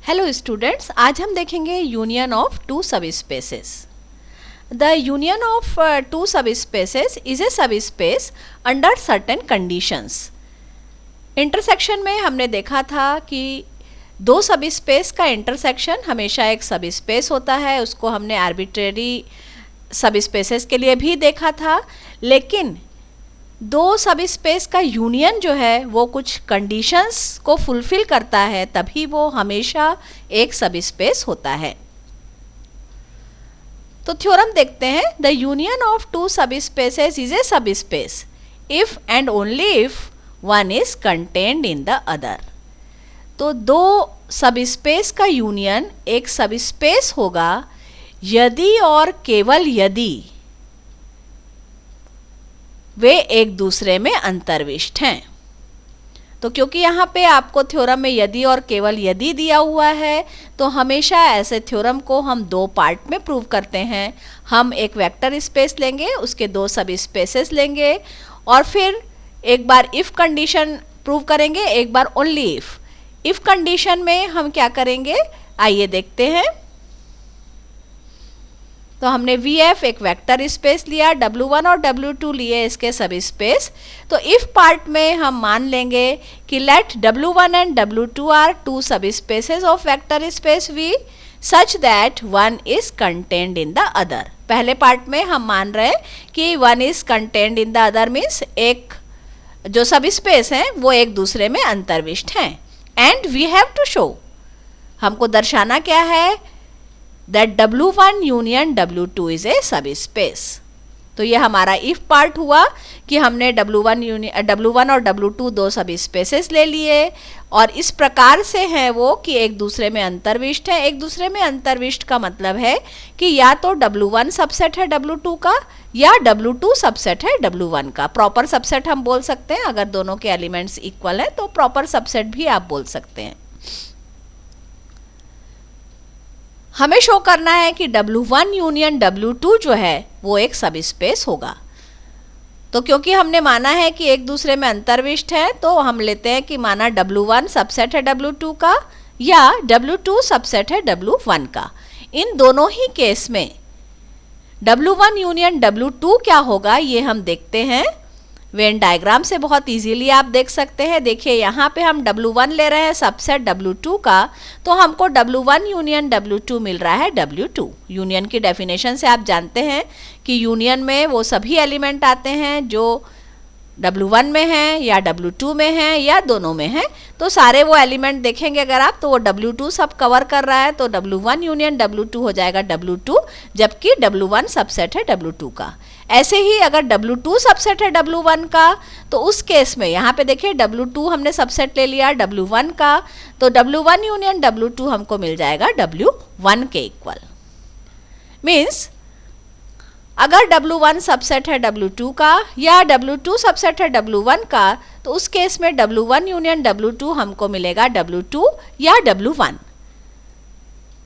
Hello students, आज हम देखेंगे union of two subspaces. The union of two subspaces is a subspace under certain conditions. Intersection में हमने देखा था कि दो सब स्पेस का इंटरसेक्शन हमेशा एक सब स्पेस होता है। उसको हमने आर्बिट्रेरी सब स्पेसेस के लिए भी देखा था, लेकिन दो सब स्पेस का यूनियन जो है वो कुछ कंडीशंस को फुलफिल करता है, तभी वो हमेशा एक सब स्पेस होता है। तो थ्योरम देखते हैं। The union of two subspaces is a सब space if and only if one is contained in the other. तो दो सब स्पेस का यूनियन एक सब स्पेस होगा यदि और केवल यदि वे एक दूसरे में अंतर्विष्ट हैं। तो क्योंकि यहाँ पे आपको थ्योरम में यदि और केवल यदि दिया हुआ है, तो हमेशा ऐसे थ्योरम को हम दो पार्ट में प्रूव करते हैं। हम एक वेक्टर स्पेस लेंगे, उसके दो सब स्पेसेस लेंगे और फिर एक बार इफ़ कंडीशन प्रूव करेंगे, एक बार ओनली इफ़। इफ़ कंडीशन में हम क्या करेंगे, आइए देखते हैं। तो हमने VF एक वेक्टर स्पेस लिया, W1 और W2 लिए इसके सब स्पेस। तो इफ पार्ट में हम मान लेंगे कि let W1 and W2 are two subspaces of vector space V such that one is contained in the other. पहले पार्ट में हम मान रहे हैं कि one is contained in the other means एक जो सब स्पेस हैं वो एक दूसरे में अंतर्विष्ट हैं। And we have to show, हमको दर्शाना क्या है, that W1 union W2 is a subspace। तो ये हमारा if पार्ट हुआ कि हमने W1 और W2 दो सब स्पेसेस ले लिए और इस प्रकार से हैं वो कि एक दूसरे में अंतर्विष्ट है। एक दूसरे में अंतर्विष्ट का मतलब है कि या तो W1 सबसेट है W2 का या W2 सबसेट है W1 का। प्रॉपर सबसेट हम बोल सकते हैं, अगर दोनों के एलिमेंट्स इक्वल हैं तो प्रॉपर सबसेट भी आप बोल सकते हैं। हमें शो करना है कि W1 यूनियन W2 जो है वो एक सब स्पेस होगा। तो क्योंकि हमने माना है कि एक दूसरे में अंतर्विष्ट है, तो हम लेते हैं कि माना W1 सबसेट है W2 का या W2 सबसेट है W1 का। इन दोनों ही केस में W1 यूनियन W2 क्या होगा ये हम देखते हैं। वेन डायग्राम से बहुत इजीली आप देख सकते हैं। देखिए यहाँ पे हम W1 ले रहे हैं सबसेट W2 का, तो हमको W1 यूनियन W2 मिल रहा है W2। यूनियन की डेफिनेशन से आप जानते हैं कि यूनियन में वो सभी एलिमेंट आते हैं जो W1 में हैं या W2 में हैं या दोनों में हैं। तो सारे वो एलिमेंट देखेंगे अगर आप, तो वो W2 सब कवर कर रहा है, तो W1 यूनियन W2 हो जाएगा W2, जबकि W1 सबसेट है W2 का। ऐसे ही अगर W2 सबसेट है W1 का, तो उस केस में यहाँ पे देखिए W2 हमने सबसेट ले लिया W1 का, तो W1 यूनियन W2 हमको मिल जाएगा W1 के इक्वल। मीन्स अगर W1 सबसेट है W2 का या W2 सबसेट है W1 का, तो उस केस में W1 यूनियन W2 हमको मिलेगा W2 या W1।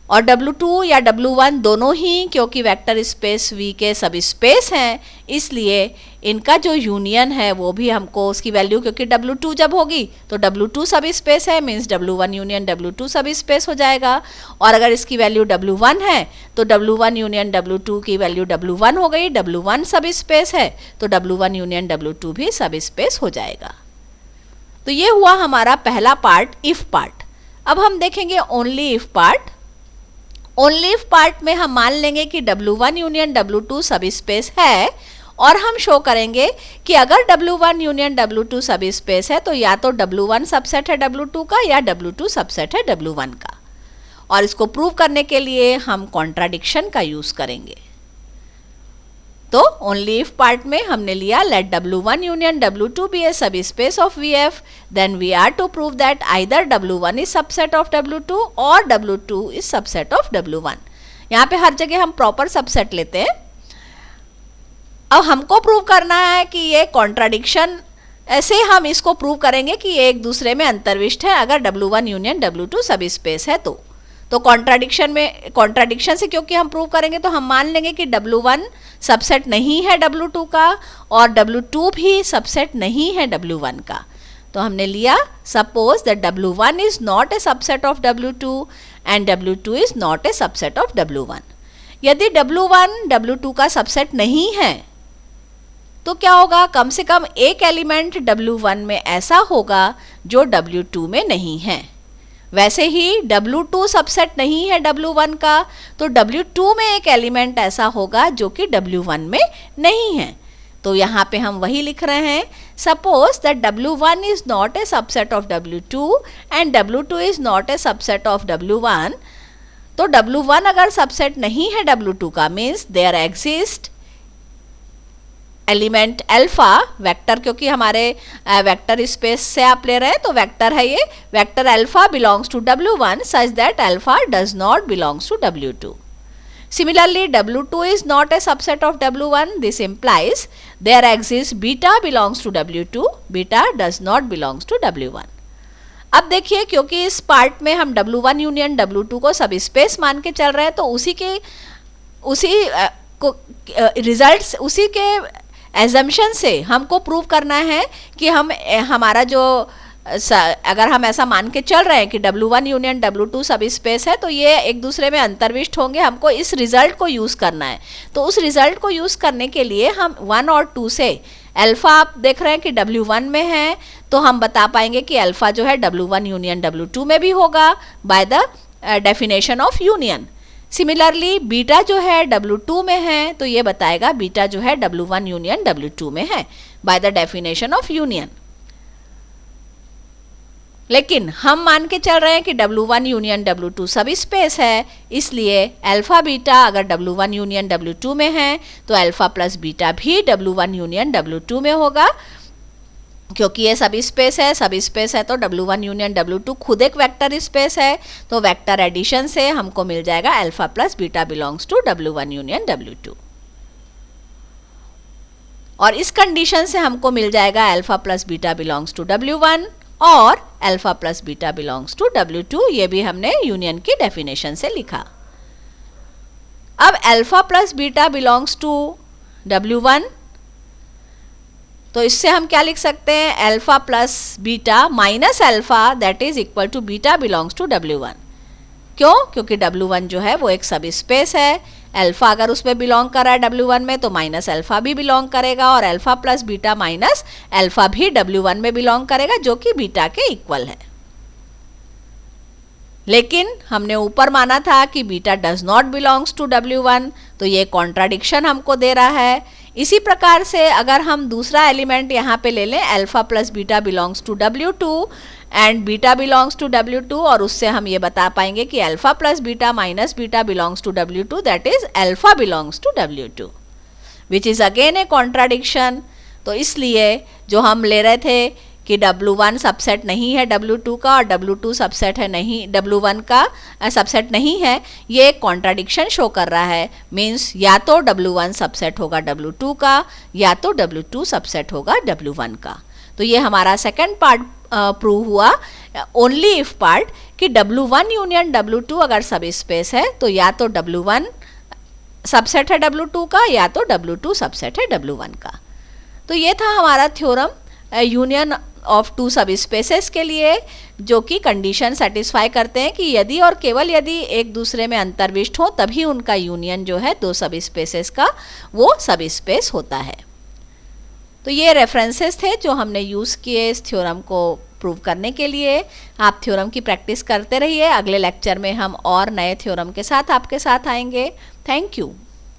और W2 या W1 दोनों ही क्योंकि वेक्टर स्पेस V के सब स्पेस हैं, इसलिए इनका जो यूनियन है वो भी हमको उसकी वैल्यू, क्योंकि W2 जब होगी तो W2 सब स्पेस है, मीन्स W1 यूनियन W2 सब स्पेस हो जाएगा। और अगर इसकी वैल्यू W1 है तो W1 यूनियन W2 की वैल्यू W1 हो गई। W1 सब स्पेस है तो W1 यूनियन W2 भी सब स्पेस हो जाएगा। तो ये हुआ हमारा पहला पार्ट, इफ पार्ट। अब हम देखेंगे only if part. Only if part में हम मान लेंगे कि W1 यूनियन W2 सब स्पेस है और हम शो करेंगे कि अगर W1 यूनियन W2 सब स्पेस है तो या तो W1 सबसेट है W2 का या W2 सबसेट है W1 का। और इसको प्रूव करने के लिए हम कॉन्ट्राडिक्शन का यूज करेंगे। तो ओनली इफ पार्ट में हमने लिया late W1 union W2 be a subspace of VF, then we are to prove that either W1 is subset of W2 और W2 is subset of W1। यहाँ पे हर जगह हम प्रॉपर सबसेट लेते हैं। अब हमको प्रूव करना है कि ये कॉन्ट्राडिक्शन, ऐसे हम इसको प्रूव करेंगे कि ये एक दूसरे में अंतर्विष्ट है अगर W1 यूनियन W2 सब स्पेस है तो कॉन्ट्राडिक्शन से क्योंकि हम प्रूव करेंगे तो हम मान लेंगे कि W1 सबसेट नहीं है W2 का और W2 भी सबसेट नहीं है W1 का। तो हमने लिया suppose that W1 is not a subset of W2 and W2 is not a subset of W1। यदि W1 W2 का सबसेट नहीं है तो क्या होगा, कम से कम एक एलिमेंट W1 में ऐसा होगा जो W2 में नहीं है। वैसे ही W2 सबसेट नहीं है W1 का, तो W2 में एक एलिमेंट ऐसा होगा जो कि W1 में नहीं है। तो यहाँ पे हम वही लिख रहे हैं, suppose that W1 is not a subset of W2 and W2 is not a subset of W1। तो W1 अगर सबसेट नहीं है W2 का, means there exist element alpha vector, क्योंकि हमारे वेक्टर स्पेस से आप ले रहे हैं तो वेक्टर है ये, vector alpha belongs to W1 such that alpha does not belongs to W2। Similarly, W2 is not a subset of W1. This implies there exists beta belongs to W2. Beta does not belongs to W1. अब देखिए, क्योंकि इस part में हम W1 union W2 को सब space मान के चल रहे हैं, तो रिजल्ट्स उसी के एजम्पशन से हमको प्रूव करना है कि हमारा जो अगर हम ऐसा मान के चल रहे हैं कि W1 यूनियन W2 सब स्पेस है, तो ये एक दूसरे में अंतर्विष्ट होंगे। हमको इस रिजल्ट को यूज़ करना है। तो उस रिजल्ट को यूज़ करने के लिए हम 1 और 2 से अल्फ़ा, आप देख रहे हैं कि W1 में है, तो हम बता पाएंगे कि अल्फ़ा जो है W1 यूनियन W2 में भी होगा by the definition of union. Similarly beta जो है W2 में है, तो ये बताएगा बीटा जो है W1 यूनियन W2 में है by the definition of union. लेकिन हम मान के चल रहे हैं कि W1 यूनियन W2 सब स्पेस है, इसलिए अल्फा बीटा अगर W1 यूनियन W2 में है तो अल्फा प्लस बीटा भी W1 यूनियन W2 में होगा, क्योंकि ये सब स्पेस है। सब स्पेस है तो W1 यूनियन W2 खुद एक वेक्टर स्पेस है, तो वेक्टर एडिशन से हमको मिल जाएगा alpha plus beta belongs to W1 union W2। और इस कंडीशन से हमको मिल जाएगा alpha plus beta belongs to W1 और alpha plus beta belongs to W2। ये भी हमने यूनियन की डेफिनेशन से लिखा। अब alpha plus beta belongs to W1, तो इससे हम क्या लिख सकते हैं, alpha plus beta minus alpha that is equal to beta belongs to W1। क्यों? क्योंकि W1 जो है वो एक सब स्पेस है। अल्फा अगर उसमें बिलोंग कर रहा है W1 में, तो माइनस अल्फा भी बिलोंग करेगा, और alpha plus beta minus alpha भी W1 में बिलोंग करेगा, जो कि बीटा के इक्वल है। लेकिन हमने ऊपर माना था कि beta does not belongs to W1, तो ये कॉन्ट्राडिक्शन हमको दे रहा है। इसी प्रकार से अगर हम दूसरा एलिमेंट यहाँ पे ले लें, alpha plus beta belongs to W2 and beta belongs to W2, और उससे हम ये बता पाएंगे कि alpha plus beta minus beta belongs to W2, that is alpha belongs to W2, which is again a contradiction. तो इसलिए जो हम ले रहे थे कि W1 सबसेट नहीं है W2 का और W2 सबसेट है नहीं, W1 का सबसेट नहीं है, ये एक कॉन्ट्राडिक्शन शो कर रहा है। मीन्स या तो W1 सबसेट होगा W2 का, या तो W2 सबसेट होगा W1 का। तो ये हमारा सेकंड पार्ट प्रूव हुआ, ओनली इफ पार्ट, कि W1 यूनियन W2 अगर सब स्पेस है तो या तो W1 सबसेट है W2 का, या तो W2 सबसेट है W1 का। तो ये था हमारा थ्योरम यूनियन ऑफ टू सब स्पेसेस के लिए, जो कि कंडीशन सेटिस्फाई करते हैं कि यदि और केवल यदि एक दूसरे में अंतर्विष्ट हो तभी उनका यूनियन जो है दो सब स्पेसेस का वो सब स्पेस होता है। तो ये रेफरेंसेस थे जो हमने यूज़ किए इस थ्योरम को प्रूव करने के लिए। आप थ्योरम की प्रैक्टिस करते रहिए। अगले लेक्चर में हम और नए थ्योरम के साथ आपके साथ आएंगे। Thank you.